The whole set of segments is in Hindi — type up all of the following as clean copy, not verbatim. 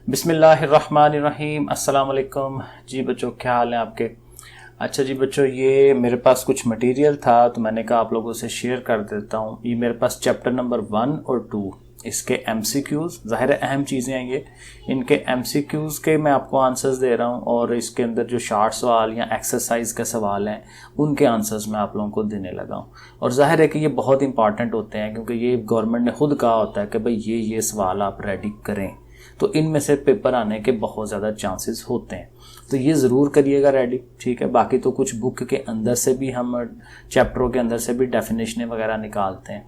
बिस्मिल्लाहिर्रहमानिर्रहीम। अस्सलाम वालेकुम जी बच्चों, क्या हाल है आपके। अच्छा जी बच्चों, ये मेरे पास कुछ मटेरियल था तो मैंने कहा आप लोगों से शेयर कर देता हूँ। ये मेरे पास चैप्टर नंबर 1 और 2 इसके एमसीक्यूज़, ज़ाहिर है अहम चीज़ें हैं ये। इनके एमसीक्यूज़ के मैं आपको आंसर्स दे रहा हूँ और इसके अंदर जो शार्ट सवाल या एक्सरसाइज के सवाल हैं उनके आंसर्स मैं आप लोगों को देने लगा हूँ। और ज़ाहिर है कि ये बहुत इंपॉर्टेंट होते हैं क्योंकि ये गवर्नमेंट ने खुद कहा होता है कि भाई ये सवाल आप रेडी करें, तो इनमें से पेपर आने के बहुत ज़्यादा चांसेस होते हैं। तो ये ज़रूर करिएगा रेडी, ठीक है। बाकी तो कुछ बुक के अंदर से भी हम चैप्टरों के अंदर से भी डेफिनेशन वगैरह निकालते हैं,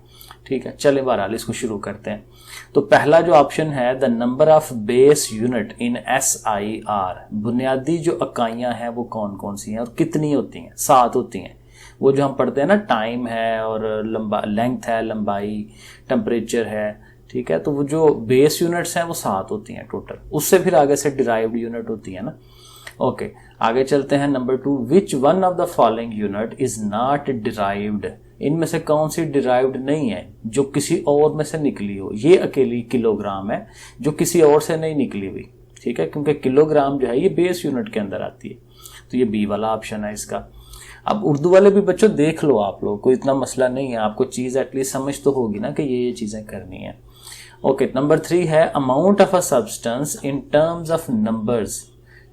ठीक है। चलिए बहरहाल इसको शुरू करते हैं। तो पहला जो ऑप्शन है, the number of base unit in SIR, बुनियादी जो इकाइयाँ हैं वो कौन कौन सी हैं और कितनी होती हैं। 7 होती हैं। वो जो हम पढ़ते हैं ना, टाइम है और लेंथ है, लंबाई, टेम्परेचर है, ठीक है। तो वो जो बेस यूनिट्स हैं वो 7 होती हैं टोटल। उससे फिर आगे से डिराइव्ड यूनिट होती है ना। ओके, आगे चलते हैं। Number 2, which one of the following unit is not derived, इनमें से कौन सी डिराइव्ड नहीं है जो किसी और में से निकली हो। ये अकेली किलोग्राम है जो किसी और से नहीं निकली हुई, ठीक है, क्योंकि किलोग्राम जो है ये बेस यूनिट के अंदर आती है। तो ये बी वाला ऑप्शन है इसका। अब उर्दू वाले भी बच्चों देख लो, आप लोग को इतना मसला नहीं है, आपको चीज़ एटलीस्ट समझ तो होगी ना कि ये चीज़ें करनी है। ओके, नंबर 3 है amount of a substance in terms of numbers,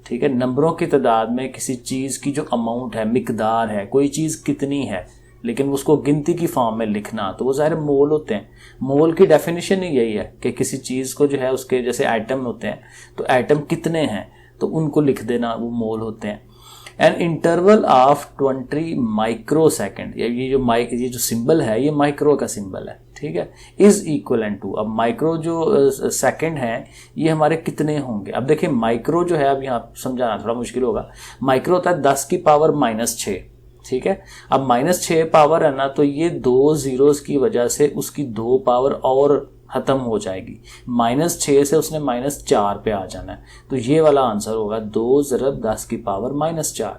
ठीक है। नंबरों की तादाद में किसी चीज़ की जो अमाउंट है, मिकदार है, कोई चीज़ कितनी है, लेकिन उसको गिनती की फॉर्म में लिखना, तो वो ज़ाहिर मोल होते हैं। मोल की डेफिनेशन ही यही है कि किसी चीज़ को जो है उसके जैसे आइटम होते हैं, तो आइटम कितने हैं तो उनको लिख देना, वो मोल होते हैं। An interval of 20 micro second, ये जो सिंबल है ये माइक्रो का सिंबल है, ठीक है। इज इक्वलेंट टू, अब माइक्रो जो सेकेंड है ये हमारे कितने होंगे। अब देखिए माइक्रो जो है, अब यहाँ समझाना थोड़ा मुश्किल होगा। माइक्रो होता है 10 की पावर -6, ठीक है। अब -6 पावर है ना, तो ये 2 जीरोस की वजह से उसकी 2 पावर और खत्म हो जाएगी। -6 से उसने -4 पे आ जाना है, तो ये वाला आंसर होगा 2 × 10 की पावर -4,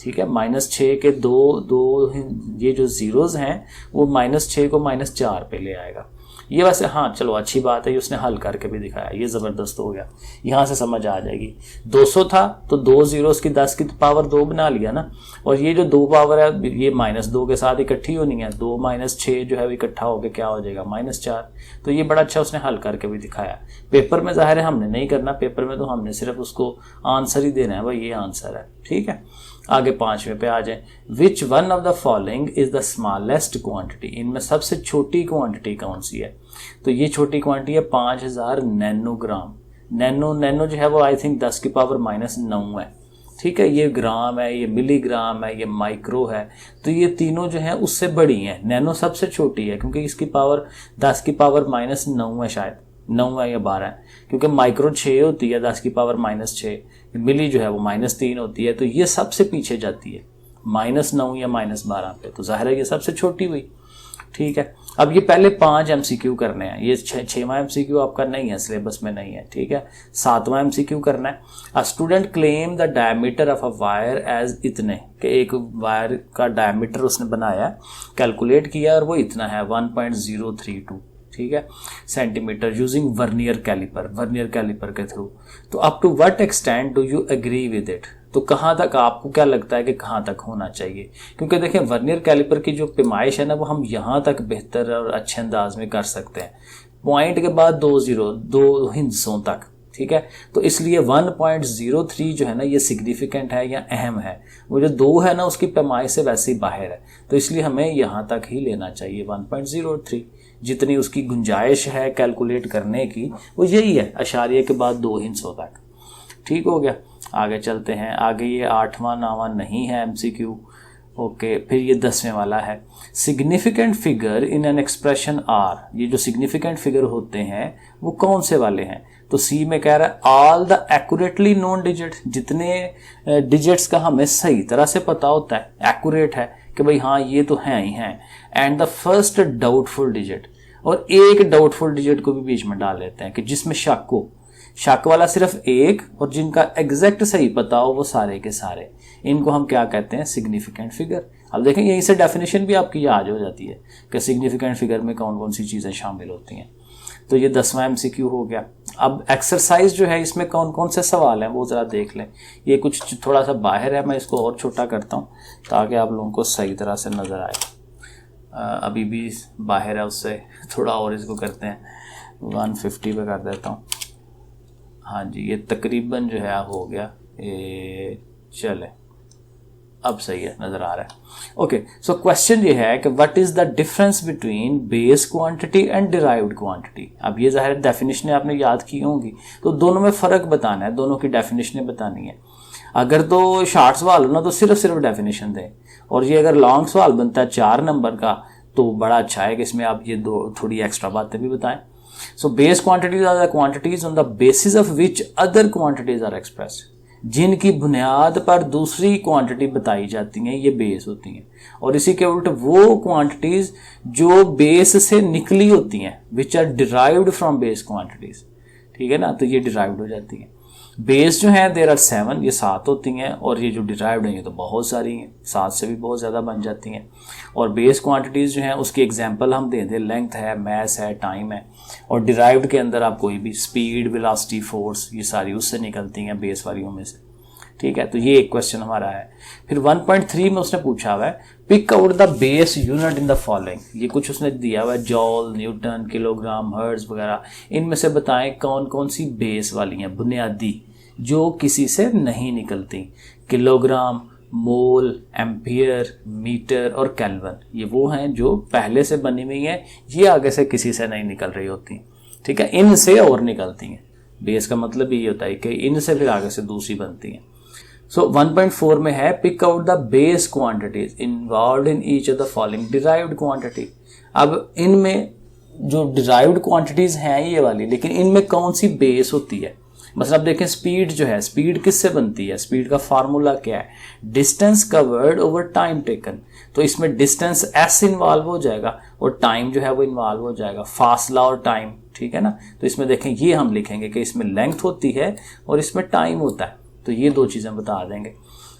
ठीक है। -6 के दो ये जो जीरोस हैं वो -6 को -4 पे ले आएगा। ये वैसे हाँ चलो अच्छी बात है, ये उसने हल करके भी दिखाया, ये ज़बरदस्त हो गया, यहाँ से समझ आ जाएगी। 200 था तो 2 जीरोस की 10 की पावर 2 बना लिया ना, और ये जो 2 पावर है ये -2 के साथ इकट्ठी होनी है, 2 - 6 जो है वो इकट्ठा होकर क्या हो जाएगा -4। तो ये बड़ा अच्छा उसने हल करके भी दिखाया। पेपर में ज़ाहिर है हमने नहीं करना, पेपर में तो हमने सिर्फ उसको आंसर ही देना है, भाई ये आंसर है, ठीक है। आगे 5वें पे आ जाए। Which one of the following is the smallest quantity, इनमें सबसे छोटी क्वांटिटी कौन सी है। तो ये छोटी क्वांटिटी है 5000 नैनोग्राम। नैनो जो है वो आई थिंक 10 की पावर -9 है, ठीक है। ये ग्राम है, ये मिलीग्राम है, ये माइक्रो है, तो ये तीनों जो है उससे बड़ी हैं। नैनो सबसे छोटी है क्योंकि इसकी पावर 10 की पावर -9 है, शायद 9 है या 12 है, क्योंकि माइक्रो 6 होती है 10 की पावर -6, मिली जो है वो -3 होती है, तो ये सबसे पीछे जाती है -9 या -12 पे, तो जाहिर है ये सबसे छोटी हुई, ठीक है। अब ये पहले 5 MCQ करने हैं, ये 6वां MCQ आपका नहीं है, सिलेबस में नहीं है, ठीक है। 7वां MCQ करना है। A student claim the diameter of a wire as इतने, कि एक वायर का डायमीटर उसने बनाया, कैलकुलेट किया और वो इतना है 1.032, ठीक है, सेंटीमीटर, यूजिंग वर्नियर कैलिपर के थ्रू। तो up to what extent do you agree with it, तो कहाँ तक आपको क्या लगता है कि कहाँ तक होना चाहिए। क्योंकि देखिए वर्नियर कैलिपर की जो पैमाइश है ना वो हम यहाँ तक बेहतर और अच्छे अंदाज में कर सकते हैं, पॉइंट के बाद 2 हिस्सों तक, ठीक है। तो इसलिए 1.03 जो है ना ये सिग्निफिकेंट है या अहम है। वो जो 2 है ना उसकी पैमाइश से वैसे ही बाहर है, तो इसलिए हमें यहाँ तक ही लेना चाहिए 1.03। जितनी उसकी गुंजाइश है कैलकुलेट करने की वो यही है, अशारिये के बाद 2 हिस्सों तक, ठीक हो गया। आगे चलते हैं। आगे ये 8वां 9वां नहीं है MCQ। ओके, फिर ये 10वें वाला है। Significant figure in an expression are, ये जो सिग्निफिकेंट फिगर होते हैं वो कौन से वाले हैं। तो सी में कह रहा है all the accurately known digit, जितने डिजिट्स का हमें सही तरह से पता होता है, एक्यूरेट है कि भाई हाँ ये तो हैं ही हैं, and the first doubtful digit, और एक डाउटफुल डिजिट को भी बीच में डाल लेते हैं कि जिसमें शक हो, शक वाला सिर्फ एक, और जिनका एग्जैक्ट सही पता हो वो सारे के सारे, इनको हम क्या कहते हैं, सिग्निफिकेंट फिगर। अब देखें यहीं से डेफिनेशन भी आपकी याद हो जाती है कि सिग्निफिकेंट फिगर में कौन कौन सी चीज़ें शामिल होती हैं। तो ये 10वां MCQ हो गया। अब एक्सरसाइज जो है इसमें कौन कौन से सवाल हैं वो ज़रा देख लें। ये कुछ थोड़ा सा बाहर है, मैं इसको और छोटा करता हूँ ताकि आप लोगों को सही तरह से नज़र आए। अभी भी बाहर है, उससे थोड़ा और इसको करते हैं, 150 पे कर देता हूँ। हाँ जी, ये तकरीबन जो है हो गया, ये चले अब सही है, नज़र आ रहा है। ओके, सो क्वेश्चन ये है कि what is the difference between base quantity and derived quantity. अब ये ज़ाहिर डेफिनेशनें आपने याद की होंगी, तो दोनों में फ़र्क बताना है, दोनों की डेफिनेशनें बतानी है। अगर तो शॉर्ट सवाल हो ना तो सिर्फ डेफिनेशन दें, और ये अगर लॉन्ग सवाल बनता है 4 नंबर का तो बड़ा अच्छा है कि इसमें आप ये थोड़ी एक्स्ट्रा बातें भी बताएं। So base quantities are the quantities on the basis of which other quantities are expressed. जिनकी बुनियाद पर दूसरी क्वांटिटी बताई जाती हैं, ये बेस होती हैं। और इसी के उल्ट वो क्वांटिटीज जो बेस से निकली होती हैं, which are derived from base quantities, ठीक है ना, तो ये डिराइव्ड हो जाती हैं। बेस जो है देयर आर 7, ये 7 होती हैं, और ये जो डिराइव्ड हैं ये तो बहुत सारी हैं, 7 से भी बहुत ज़्यादा बन जाती हैं। और बेस क्वांटिटीज़ जो हैं उसकी एग्जांपल हम दे दें, लेंथ है, मास है, टाइम है। और डिराइव्ड के अंदर आप कोई भी स्पीड, वेलोसिटी, फोर्स, ये सारी उससे निकलती हैं बेस वालियों में से, ठीक है। तो ये एक क्वेश्चन हमारा है। फिर 1.3 में उसने पूछा हुआ है, pick out the base unit in the following. ये कुछ उसने दिया हुआ है, जॉल, न्यूटन, किलोग्राम, हर्ट्ज वगैरह। इनमें से बताएं कौन कौन सी बेस वाली हैं, बुनियादी, जो किसी से नहीं निकलती। किलोग्राम, मोल, एम्पियर, मीटर और केल्विन, ये वो हैं जो पहले से बनी हुई हैं, ये आगे से किसी से नहीं निकल रही होती, ठीक है, इनसे और निकलती हैं। बेस का मतलब ये होता है कि इनसे फिर आगे से दूसरी बनती हैं। सो 1.4 में है, pick out the base quantities involved in each of the following derived quantity. अब इनमें जो डिराइव्ड क्वांटिटीज हैं ये वाली, लेकिन इनमें कौन सी बेस होती है। मतलब देखें, स्पीड जो है, स्पीड किससे बनती है, स्पीड का फार्मूला क्या है, distance covered over time taken. तो इसमें डिस्टेंस s इन्वॉल्व हो जाएगा और टाइम जो है वो इन्वॉल्व हो जाएगा, फासला और टाइम, ठीक है ना। तो इसमें देखें, ये हम लिखेंगे कि इसमें लेंथ होती है और इसमें टाइम होता है, तो ये 2 चीज़ें बता देंगे।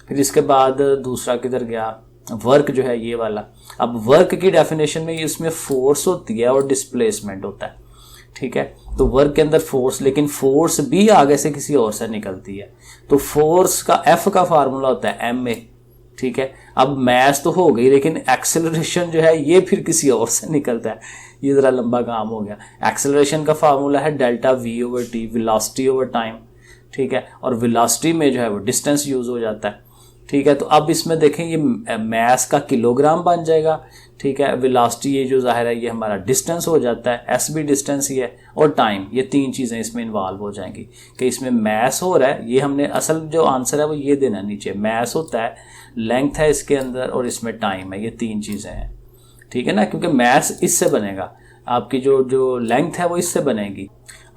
फिर इसके बाद दूसरा किधर गया, वर्क जो है ये वाला। अब वर्क की डेफिनेशन में इसमें फोर्स होती है और डिस्प्लेसमेंट होता है, ठीक है। तो वर्क के अंदर फोर्स, लेकिन फोर्स भी आगे से किसी और से निकलती है। तो फोर्स का F का फार्मूला होता है ma, ठीक है। अब मैस तो हो गई, लेकिन एक्सेलरेशन जो है ये फिर किसी और से निकलता है, ये ज़रा लंबा काम हो गया। एक्सेलरेशन का फार्मूला है delta v/t, velocity over time, ठीक है। और वेलोसिटी में जो है वो डिस्टेंस यूज हो जाता है, ठीक है। तो अब इसमें देखें, ये मैस का किलोग्राम बन जाएगा, ठीक है। वेलोसिटी ये जो जाहिर है ये हमारा डिस्टेंस हो जाता है, एस भी डिस्टेंस ही है, और टाइम, ये 3 चीज़ें इसमें इन्वॉल्व हो जाएंगी कि इसमें मैस हो रहा है। ये हमने असल जो आंसर है वो ये देना, नीचे मैस होता है, लेंथ है इसके अंदर, और इसमें टाइम है, ये 3 चीज़ें हैं, ठीक है ना। क्योंकि मैस इससे बनेगा, आपकी जो लेंथ है वो इससे बनेगी।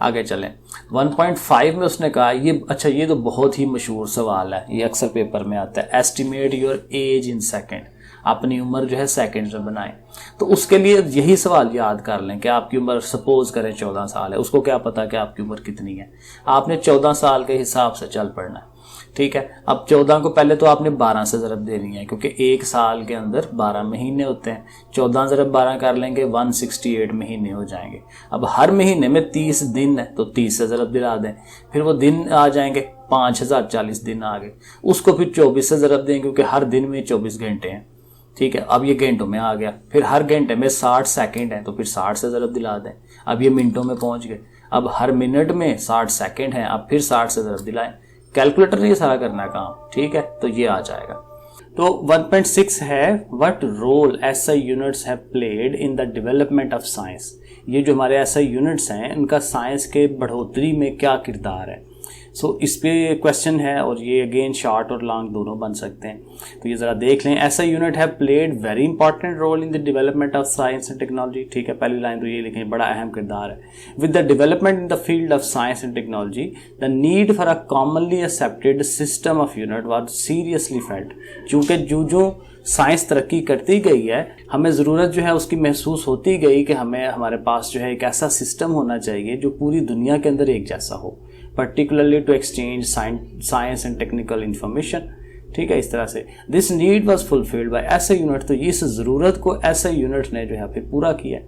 आगे चलें, 1.5 में उसने कहा, ये अच्छा, ये तो बहुत ही मशहूर सवाल है, ये अक्सर पेपर में आता है, estimate your age in second. अपनी उम्र जो है सेकंड में बनाएं। तो उसके लिए यही सवाल याद कर लें कि आपकी उम्र सपोज करें 14 साल है, उसको क्या पता कि आपकी उम्र कितनी है। आपने 14 साल के हिसाब से चल पड़ना है, ठीक है। अब 14 को पहले तो आपने 12 से ज़रब देनी है, क्योंकि 1 साल के अंदर 12 महीने होते हैं। 14 ज़रब 12 कर लेंगे, 168 महीने हो जाएंगे। अब हर महीने में 30 दिन है, तो 30 से ज़रब दिला दें, फिर वो दिन आ जाएंगे, 5040 दिन आ गए। उसको फिर 24 से ज़रब दें, क्योंकि हर दिन में 24 घंटे हैं, ठीक है। अब ये घंटों में आ गया, फिर हर घंटे में 60 सेकंड है, तो फिर 60 से ज़रब दिला दें। अब ये मिनटों में पहुंच गए। अब हर मिनट में 60 सेकंड है, अब फिर 60 से ज़रब दिलाएं। कैलकुलेटर ने ये सारा करना है काम, ठीक है। तो ये आ जाएगा। तो 1.6 है, what role SI units have played in the development of science. ये जो हमारे SI यूनिट्स हैं, इनका साइंस के बढ़ोतरी में क्या किरदार है। सो इस पे क्वेश्चन है, और ये अगेन शॉर्ट और लॉन्ग दोनों बन सकते हैं। तो ये ज़रा देख लें, SI unit have played very important role in the development of science and technology, ठीक है। पहली लाइन तो ये लिखें, बड़ा अहम किरदार है। With the development in the field of science and technology, the need for a commonly accepted system of unit was seriously felt. चूँकि जो साइंस तरक्की करती गई है, हमें ज़रूरत जो है उसकी महसूस होती गई कि हमारे पास जो है एक ऐसा सिस्टम होना चाहिए जो पूरी दुनिया के अंदर एक जैसा हो, particularly to exchange science and technical information, ठीक है। इस तरह से this need was fulfilled by SI unit. तो इस ज़रूरत को SI यूनिट ने जो है फिर पूरा किया।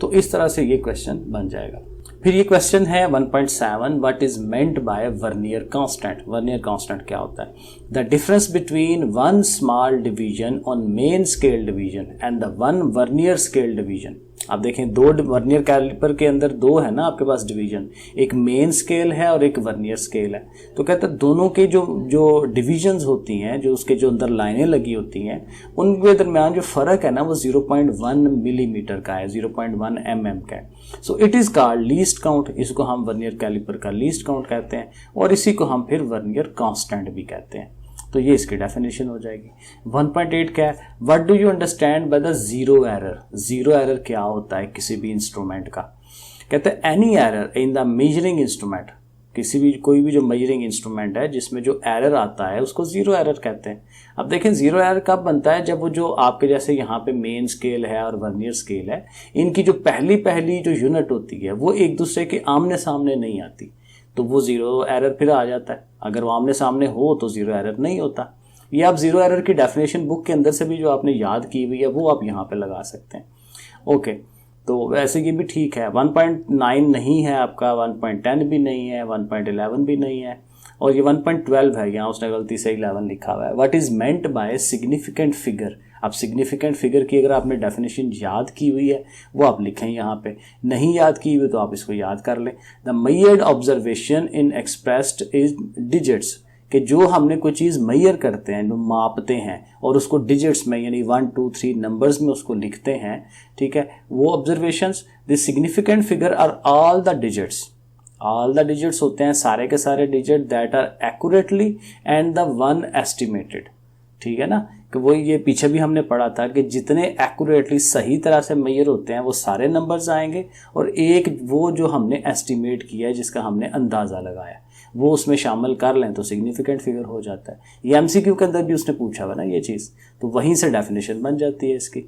तो इस तरह से ये क्वेश्चन बन जाएगा। फिर ये क्वेश्चन है 1.7, what is meant by vernier constant. Vernier constant क्या होता है? The difference between one small division on main scale division and the one vernier scale division. आप देखें दो वर्नियर कैलिपर के अंदर दो है ना आपके पास डिवीजन, एक मेन स्केल है और एक वर्नियर स्केल है। तो कहते हैं दोनों के जो डिविजन्स होती हैं, जो उसके जो अंदर लाइनें लगी होती हैं, उनके दरमियान जो फ़र्क है ना वो 0.1 मिलीमीटर का है, 0.1 mm का है। So it is called least count. इसको हम वर्नियर कैलिपर का लीस्ट काउंट कहते हैं और इसी को हम फिर वर्नियर कांस्टेंट भी कहते हैं। तो ये इसकी डेफिनेशन हो जाएगी। 1.8 क्या है? What do you understand by the zero error. Zero error क्या होता है किसी भी इंस्ट्रूमेंट का? कहते हैं any error in the measuring instrument, किसी भी कोई भी जो मेजरिंग इंस्ट्रूमेंट है जिसमें जो एरर आता है उसको जीरो एरर कहते हैं। अब देखें जीरो एरर कब बनता है? जब वो जो आपके जैसे यहाँ पे मेन स्केल है और वर्नियर स्केल है, इनकी जो पहली जो यूनिट होती है वो एक दूसरे के आमने सामने नहीं आती, तो वो जीरो एरर फिर आ जाता है। अगर वो आमने सामने हो तो जीरो एरर नहीं होता। ये आप जीरो एरर की डेफिनेशन बुक के अंदर से भी जो आपने याद की हुई है वो आप यहाँ पे लगा सकते हैं। ओके, तो वैसे ये भी ठीक है। 1.9 नहीं है आपका, 1.10 भी नहीं है, 1.11 भी नहीं है, और ये 1.12 है। यहाँ उसने गलती से 11 लिखा हुआ है। What is meant by significant figure. अब सिग्निफिकेंट फिगर की अगर आपने डेफिनेशन याद की हुई है वो आप लिखें यहाँ पे, नहीं याद की हुई तो आप इसको याद कर लें। The measured observation in expressed is digits, कि जो हमने कोई चीज़ मेजर करते हैं, जो मापते हैं और उसको डिजिट्स में यानी 1 2 3 नंबर्स में उसको लिखते हैं, ठीक है, वो observations. The significant figure are all the digits. All the digits होते हैं सारे के सारे digit that are accurately and the one estimated, ठीक है ना। कि वो ये पीछे भी हमने पढ़ा था कि जितने एक्यूरेटली सही तरह से मेजर होते हैं वो सारे नंबर्स आएंगे, और एक वो जो हमने एस्टिमेट किया है जिसका हमने अंदाज़ा लगाया वो उसमें शामिल कर लें तो सिग्निफिकेंट फिगर हो जाता है। ये एमसीक्यू के अंदर भी उसने पूछा हुआ ना ये चीज़, तो वहीं से डेफिनेशन बन जाती है इसकी।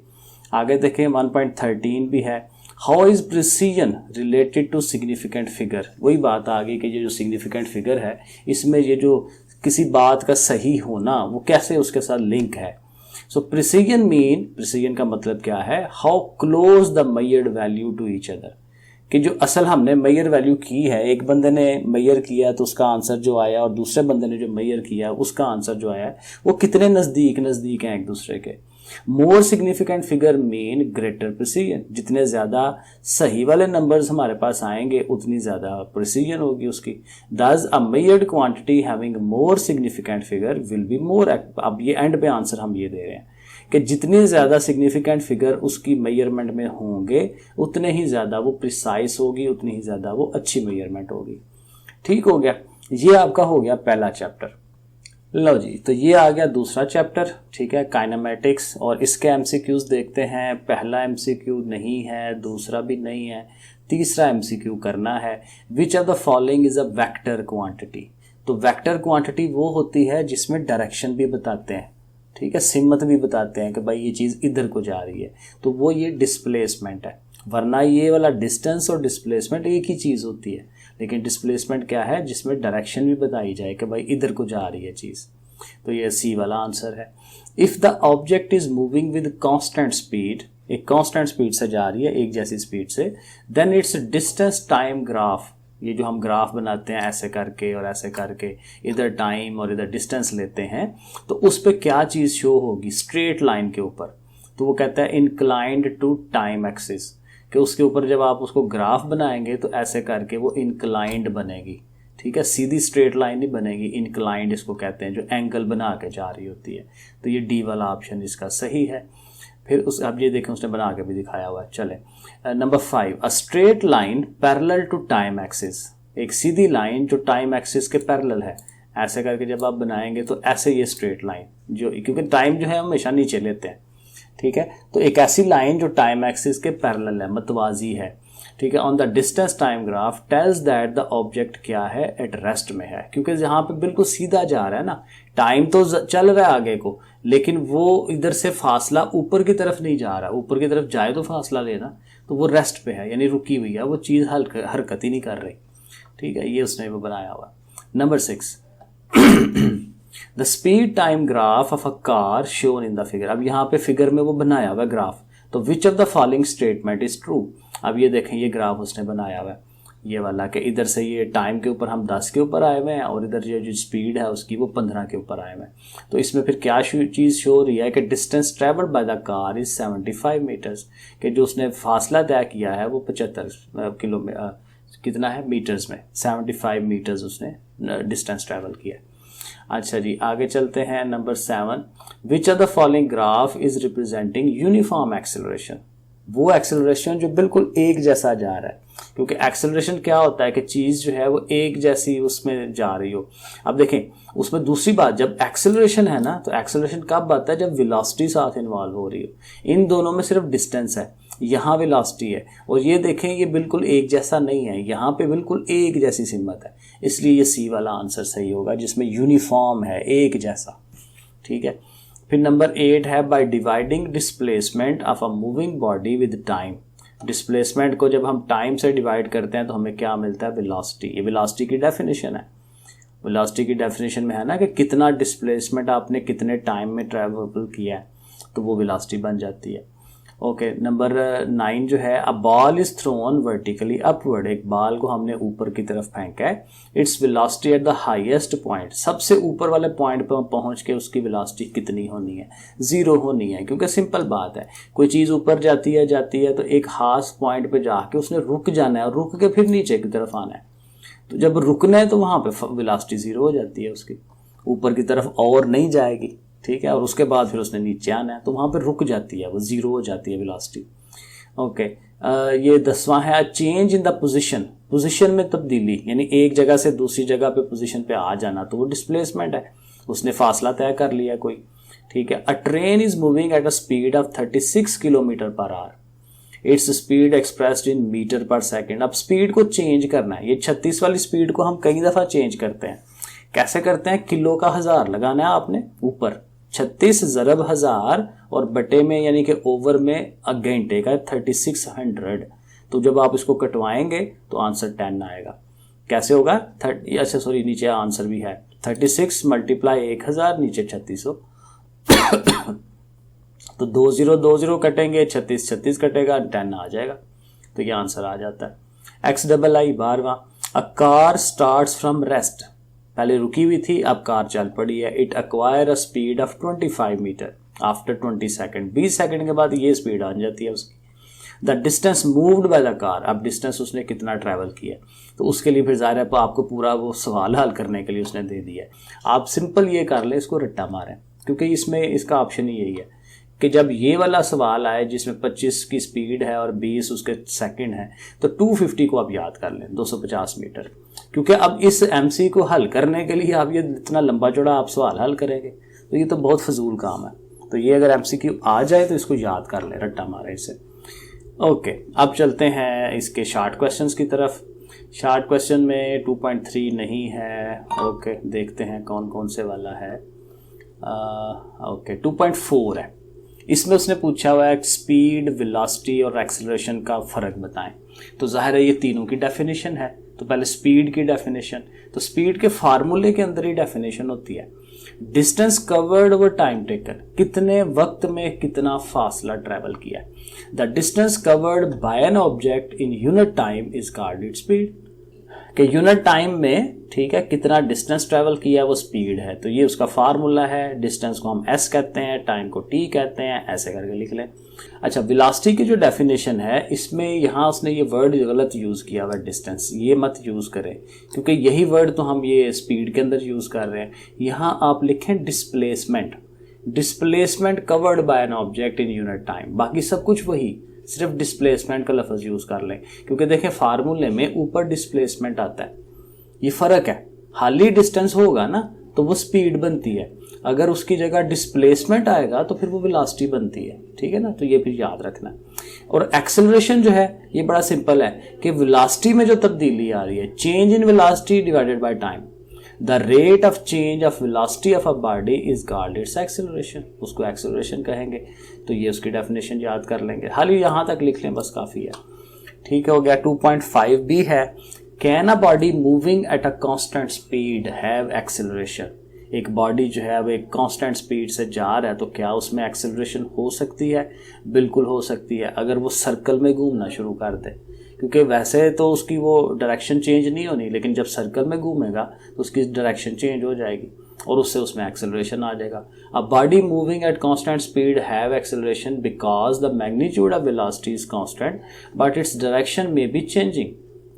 आगे देखें 1.13 भी है। How is precision related to significant figure. वही बात आ गई कि ये जो सिग्निफिकेंट फिगर है इसमें ये जो किसी बात का सही होना वो कैसे उसके साथ लिंक है। सो प्रिसीजन का मतलब क्या है? How close the measured value to each other, कि जो असल हमने मेजर वैल्यू की है, एक बंदे ने मेजर किया तो उसका आंसर जो आया और दूसरे बंदे ने जो मेजर किया उसका आंसर जो आया वो कितने नज़दीक हैं एक दूसरे के। More significant figure mean greater precision. जितने ज़्यादा सही वाले नंबर्स हमारे पास आएंगे उतनी ज़्यादा प्रिसीजन होगी उसकी। दस अ measured quantity having more significant figure will be more. अब ये एंड पे आंसर हम ये दे रहे हैं कि जितनी ज़्यादा सिग्निफिकेंट फिगर उसकी मेजरमेंट में होंगे उतने ही ज़्यादा वो प्रिसाइज होगी, उतनी ही ज़्यादा वो अच्छी मेजरमेंट होगी। ठीक हो गया, ये आपका हो गया पहला चैप्टर। लो जी, तो ये आ गया दूसरा चैप्टर, ठीक है, काइनेमेटिक्स। और इसके एमसीक्यूज देखते हैं। पहला एमसीक्यू नहीं है, दूसरा भी नहीं है, तीसरा एमसीक्यू करना है। Which of the following is a vector quantity. तो वेक्टर क्वांटिटी वो होती है जिसमें डायरेक्शन भी बताते हैं, ठीक है, सिमत भी बताते हैं कि भाई ये चीज़ इधर को जा रही है, तो वो ये डिस्प्लेसमेंट है। वरना ये वाला डिस्टेंस और डिस्प्लेसमेंट एक ही चीज़ होती है, लेकिन डिस्प्लेसमेंट क्या है? जिसमें डायरेक्शन भी बताई जाए कि भाई इधर को जा रही है चीज़। तो ये सी वाला आंसर है। If the object is moving with constant speed, एक कांस्टेंट स्पीड से जा रही है, एक जैसी स्पीड से, then its distance time graph. ये जो हम ग्राफ बनाते हैं ऐसे करके और ऐसे करके, इधर टाइम और इधर डिस्टेंस लेते हैं, तो उस पर क्या चीज़ शो होगी? स्ट्रेट लाइन के ऊपर। तो वो कहता है इंक्लाइंड टू टाइम एक्सिस, कि उसके ऊपर जब आप उसको ग्राफ बनाएंगे तो ऐसे करके वो इंक्लाइंड बनेगी, ठीक है, सीधी स्ट्रेट लाइन नहीं बनेगी, इंक्लाइंड इसको कहते हैं, जो एंगल बना के जा रही होती है। तो ये डी वाला ऑप्शन इसका सही है। फिर उस अब ये देखें उसने बना के भी दिखाया हुआ है। चले number 5, a straight line parallel to time axis. एक सीधी लाइन जो टाइम एक्सिस के पैरेलल है, ऐसे करके जब आप बनाएंगे तो ऐसे ये स्ट्रेट लाइन जो, क्योंकि टाइम जो है हमेशा नीचे लेते हैं, ठीक है, तो एक ऐसी लाइन जो टाइम एक्सिस के पैरेलल है, मतवाजी है, ठीक है, on the distance time graph tells that the object क्या है? एट रेस्ट में है। क्योंकि यहाँ पे बिल्कुल सीधा जा रहा है ना, टाइम तो चल रहा है आगे को, लेकिन वो इधर से फासला ऊपर की तरफ नहीं जा रहा। ऊपर की तरफ जाए तो फासला लेना, तो वो रेस्ट पे है, यानी रुकी हुई है, वो चीज़ हरकत ही नहीं कर रही, ठीक है, ये उसने वो बनाया हुआ। Number 6, the speed time graph of a car shown in the figure. अब यहाँ पे फिगर में वो बनाया हुआ ग्राफ, तो which of the following statement is true. अब ये देखें, ये ग्राफ उसने बनाया हुआ है, ये वाला कि इधर से ये टाइम के ऊपर हम 10 के ऊपर आए हुए हैं और इधर जो स्पीड है उसकी वो 15 के ऊपर आए हुए हैं। तो इसमें फिर क्या चीज़ शो हो रही है कि distance travelled by the car is 75 metres, कि जो उसने फासला तय किया है वो 75 किलोमीटर कितना है मीटर्स में, 75 मीटर्स उसने डिस्टेंस ट्रेवल किया। अच्छा जी, आगे चलते हैं। Number 7, which of the following graph is representing uniform acceleration. वो एक्सेलरेशन जो बिल्कुल एक जैसा जा रहा है, क्योंकि एक्सेलरेशन क्या होता है कि चीज़ जो है वो एक जैसी उसमें जा रही हो। अब देखें उसमें दूसरी बात, जब एक्सेलरेशन है ना, तो एक्सेलरेशन कब आता है, जब वेलोसिटी साथ इन्वॉल्व हो रही हो। इन दोनों में सिर्फ डिस्टेंस है, यहाँ वेलोसिटी है, और ये देखें ये बिल्कुल एक जैसा नहीं है, यहाँ पे बिल्कुल एक जैसी सिमत है, इसलिए ये सी वाला आंसर सही होगा जिसमें यूनिफॉर्म है, एक जैसा। ठीक है। फिर नंबर 8 है, by dividing displacement of a moving body with time. Displacement को जब हम टाइम से डिवाइड करते हैं तो हमें क्या मिलता है, वेलोसिटी। ये वेलोसिटी की डेफिनेशन है। वेलोसिटी की डेफिनेशन में है ना कि कितना डिस्प्लेसमेंट आपने कितने टाइम में ट्रैवल किया है, तो वो वेलोसिटी बन जाती है। ओके, नंबर 9 जो है, a ball is thrown vertically upward. एक बॉल को हमने ऊपर की तरफ फेंका है, its velocity at the highest point. सबसे ऊपर वाले पॉइंट पर पहुंच के उसकी वेलोसिटी कितनी होनी है, 0 होनी है, क्योंकि सिंपल बात है, कोई चीज़ ऊपर जाती है तो एक खास पॉइंट पे जाके उसने रुक जाना है और रुक के फिर नीचे की तरफ आना है। तो जब रुकना है तो वहाँ पे वेलोसिटी 0 हो जाती है उसकी, ऊपर की तरफ और नहीं जाएगी। ठीक है, और उसके बाद फिर उसने नीचे आना है तो वहाँ पे रुक जाती है, वो 0 हो जाती है वेलोसिटी। ओके, ये 10वां है, चेंज इन द पोजीशन में तब्दीली, यानी एक जगह से दूसरी जगह पे पोजीशन पे आ जाना, तो वो डिस्प्लेसमेंट है, उसने फासला तय कर लिया कोई। ठीक है, a train is moving at a speed of 36 kilometre per hour, its speed expressed in metre per second. अब स्पीड को चेंज करना है, ये 36 वाली स्पीड को हम कई दफ़ा चेंज करते हैं। कैसे करते हैं, किलो का 1000 लगाना है आपने ऊपर, 36 ज़रब 1000 और बटे में यानी कि ओवर में घंटे का 3600। तो जब आप इसको कटवाएंगे तो आंसर 10 आएगा। कैसे होगा, अच्छा सॉरी नीचे आंसर भी है, 36 मल्टीप्लाई 1000 नीचे 3600 तो 20 कटेंगे, 36 कटेगा, 10 आ जाएगा, तो ये आंसर आ जाता है। XII 12वां, a car starts from rest. पहले रुकी हुई थी, अब कार चल पड़ी है। It acquire a speed of 25 metre after 20 second. 20 second के बाद ये स्पीड आ जाती है उसकी। The distance moved by the car, अब डिस्टेंस उसने कितना ट्रैवल किया, तो उसके लिए फिर ज़ाहिर है आपको पूरा वो सवाल हल करने के लिए उसने दे दिया है। आप सिंपल ये कर लें, इसको रट्टा मारें, क्योंकि इसमें इसका ऑप्शन ही यही है कि जब ये वाला सवाल आए जिसमें 25 की स्पीड है और 20 उसके सेकंड है, तो 250 को आप याद कर लें, 250 मीटर। क्योंकि अब इस MC को हल करने के लिए आप ये इतना लंबा चौड़ा आप सवाल हल करेंगे तो ये तो बहुत फजूल काम है। तो ये अगर MCQ आ जाए तो इसको याद कर लें, रट्टा मारे इसे। ओके, अब चलते हैं इसके शार्ट क्वेश्चंस की तरफ। शार्ट क्वेश्चन में 2.3 नहीं है। ओके, देखते हैं कौन कौन से वाला है। ओके, 2.4 है। इसमें उसने पूछा हुआ है स्पीड, वेलोसिटी और एक्सेलरेशन का फ़र्क बताएं। तो जाहिर है ये तीनों की डेफिनेशन है। तो पहले स्पीड की डेफिनेशन, तो स्पीड के फार्मूले के अंदर ही डेफिनेशन होती है, distance covered over time taken, कितने वक्त में कितना फासला ट्रैवल किया। The distance covered by N object in unit time is called its speed, कि यूनिट टाइम में, ठीक है, कितना डिस्टेंस ट्रैवल किया वो स्पीड है। तो ये उसका फार्मूला है। डिस्टेंस को हम S कहते हैं, टाइम को T कहते हैं, ऐसे करके लिख लें। अच्छा, वेलोसिटी की जो डेफिनेशन है, इसमें यहाँ उसने ये वर्ड गलत यूज़ किया हुआ, डिस्टेंस, ये मत यूज़ करें, क्योंकि यही वर्ड तो हम ये स्पीड के अंदर यूज़ कर रहे हैं। यहाँ आप लिखें displacement, displacement covered by N object in unit time, बाकी सब कुछ वही, सिर्फ डिस्प्लेसमेंट का लफ्ज़ यूज़ कर लें, क्योंकि देखें फार्मूले में ऊपर डिस्प्लेसमेंट आता है, ये फ़र्क है। हाली डिस्टेंस होगा ना तो वो स्पीड बनती है, अगर उसकी जगह डिस्प्लेसमेंट आएगा तो फिर वो वेलोसिटी बनती है। ठीक है ना, तो ये फिर याद रखना। और एक्सेलरेशन जो है ये बड़ा सिंपल है कि वेलोसिटी में जो तब्दीली आ रही है, change in velocity divided by time, the rate of change of velocity of a body is called its acceleration, उसको एक्सेलरेशन कहेंगे। तो ये उसकी डेफिनेशन याद कर लेंगे, हाली यहाँ तक लिख लें बस काफ़ी है। ठीक है, हो गया। 2.5 भी है, can a body moving at a constant speed have acceleration. एक बॉडी जो है वो एक कांस्टेंट स्पीड से जा रहा है तो क्या उसमें एक्सेलरेशन हो सकती है? बिल्कुल हो सकती है, अगर वो सर्कल में घूमना शुरू कर दे, क्योंकि वैसे तो उसकी वो डायरेक्शन चेंज नहीं होनी, लेकिन जब सर्कल में घूमेगा तो उसकी डायरेक्शन चेंज हो जाएगी और उससे उसमें एक्सेलरेशन आ जाएगा। A body moving at constant speed have acceleration because the magnitude of velocity is constant but its direction में बी चेंजिंग।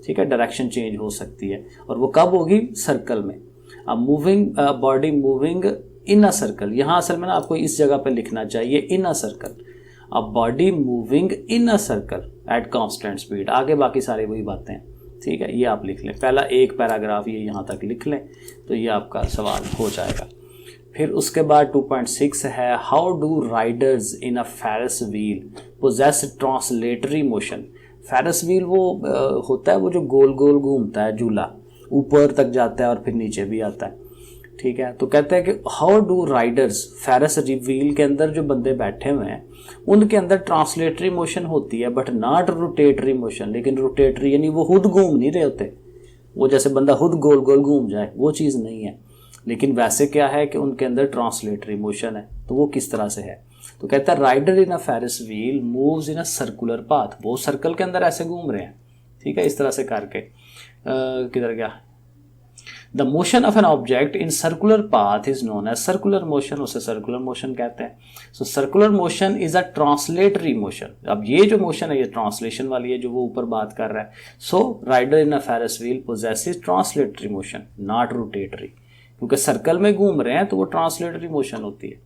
ठीक है, डायरेक्शन चेंज हो सकती है और वो कब होगी? सर्कल में। अब moving body moving in a circle, यहाँ असल में ना आपको इस जगह पे लिखना चाहिए इन अ सर्कल। अब body moving in a circle at constant speed, आगे बाकी सारी वही बातें हैं। ठीक है, ये आप लिख लें, पहला एक पैराग्राफ ये यहाँ तक लिख लें तो ये आपका सवाल हो जाएगा। फिर उसके बाद 2.6 है, how do riders in a Ferris wheel poses translatory motion. Ferris wheel वो होता है वो जो गोल गोल घूमता है, झूला ऊपर तक जाता है और फिर नीचे भी आता है। ठीक है, तो कहते हैं कि how do riders, Ferris wheel के अंदर जो बंदे बैठे हुए हैं उनके अंदर ट्रांसलेटरी मोशन होती है बट नॉट रोटेटरी मोशन। लेकिन रोटेटरी यानी वो खुद घूम नहीं रहे होते, वो जैसे बंदा खुद गोल गोल घूम जाए वो चीज़ नहीं है। लेकिन वैसे क्या है कि उनके अंदर ट्रांसलेटरी मोशन है। तो वो किस तरह से है? तो कहता है rider in a Ferris wheel moves in a circular path, वो सर्कल के अंदर ऐसे घूम रहे हैं। ठीक है, इस तरह से करके किधर गया? The motion of an object in circular path is known as circular motion, उसे सर्कुलर मोशन कहते हैं। So circular motion is a translatory motion. अब ये जो मोशन है ये ट्रांसलेशन वाली है जो वो ऊपर बात कर रहा है। So rider in a Ferris wheel possesses translatory motion not rotatory, क्योंकि सर्कल में घूम रहे हैं तो वो ट्रांसलेटरी मोशन होती है।